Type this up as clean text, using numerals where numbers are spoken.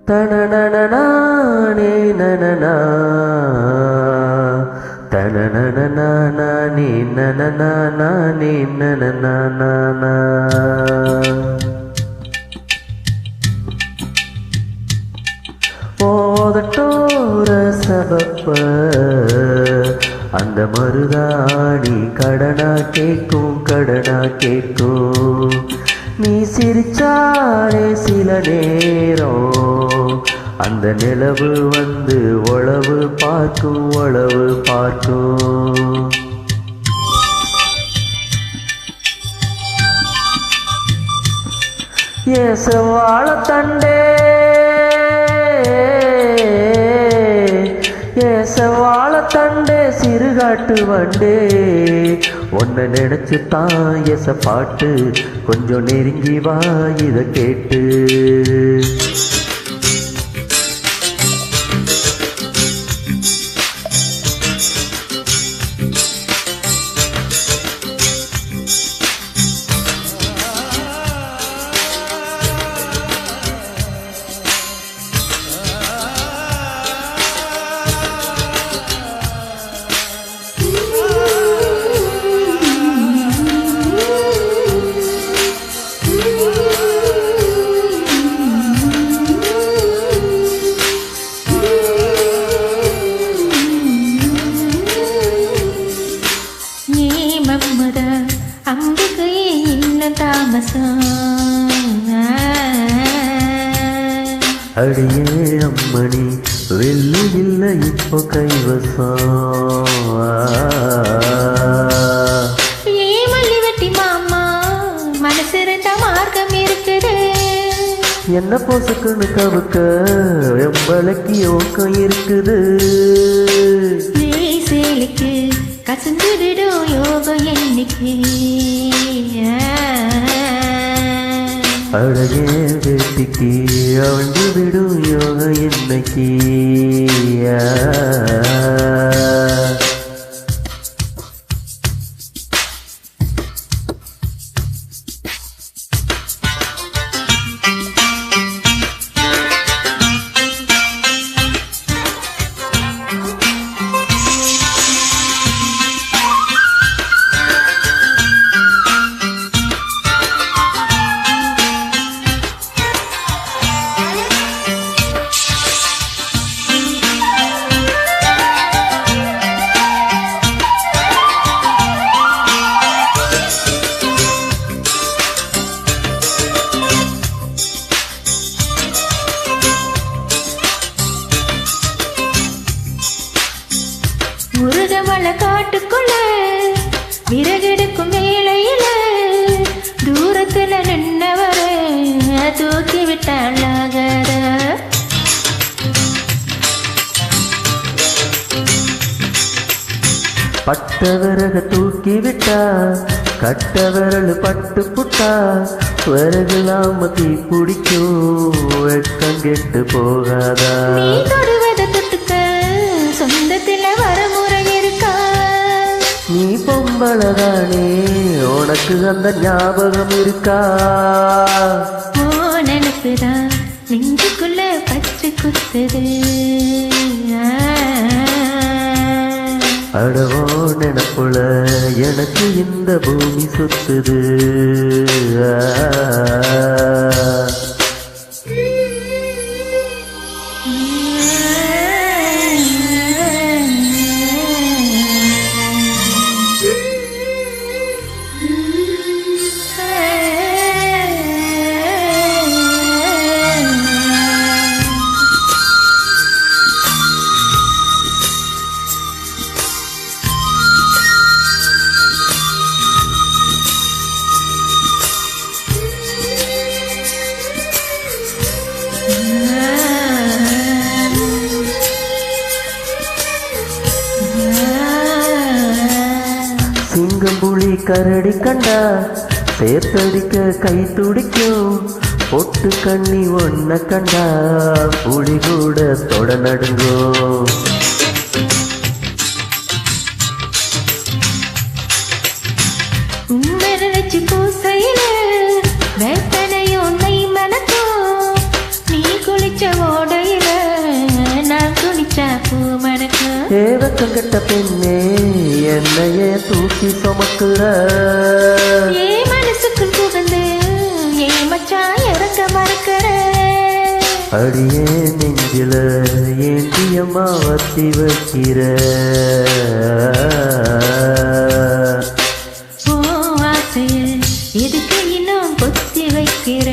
தனனனனானே நனனா தனனனனானே நனனானே நனனானா போதட்டோர சபப்ப அந்த மருதாணி கடனா கேட்கும் நீ சிரிச்சாலே சில நேரம் அந்த நிலவு வந்து உளவு பார்க்கும் ஏசவாழ தண்டே ஏசவாழ தண்டே சிறுகாட்டு வண்டே உன்னை நினைச்சு தான் எச பாட்டு கொஞ்சம் நெருங்கி வா இத கேட்டு அங்குக்கு இன்னும் தாமசம் அடியே அம்மணி வெள்ளி இல்லை இப்போ கைவசம் ஏ மல்லி வெட்டி மாமா மனசு இருந்த மார்க்கம் இருக்குது என்ன பொசுக்குன்னு கவுக்க எம்பளைக்கு யோக்கம் இருக்குது சேலுக்கு கசந்து விடும் யோகம் என்னைக்கு அழகே வேட்டிக்கு அவிழ்ந்து விடும் யோகம் என்னைக்கு முருகமலை காட்டுக்குள்ள விறகெடுக்கும் வேளையில தூரத்துல நின்னவர தூக்கி விட்டாளாக பட்ட விறக தூக்கி விட்டா கட்ட விரல் பட்டு புட்டா விறகுலாம தீ பிடிக்கும் வெட்கம் கெட்டு போகாதா நீ தொடுவத தொட்டுக்க சொந்தத்துல வரமுறை இருக்கா நீ பொம்பளதானே உனக்கு அந்த ஞாபகம் இருக்கா ஓ நினைப்புதான் நெஞ்சுக்குள்ள பச்சை குத்துது அடவோ நினப்புல எனக்கு இந்த பூமி சுத்துது சிங்கம்புலி கரடி கண்டா சேர்த்தடிக்க கை துடிக்கும் பொட்டு கண்ணி ஒன்ன கண்டா புலி கூட தொட நடுங்கும் உம்மரச்சு பூசையில வேத்தனையும் நெய் மனக்கும் நீ குளிச்ச பூ மணக்கும். ஏவக்கங்கட்ட பெண்ணே என்னையே தூக்கி சுமக்குற ஏ மனசுக்குள் புகுந்து ஏ மச்சான் இறக்க மறக்கிற. அடியே நெஞ்சில ஏண்டியம்மா வத்தி வைக்கிற ஓ ஆசைய எதுக்கு இன்னும் பொத்தி வைக்கிற.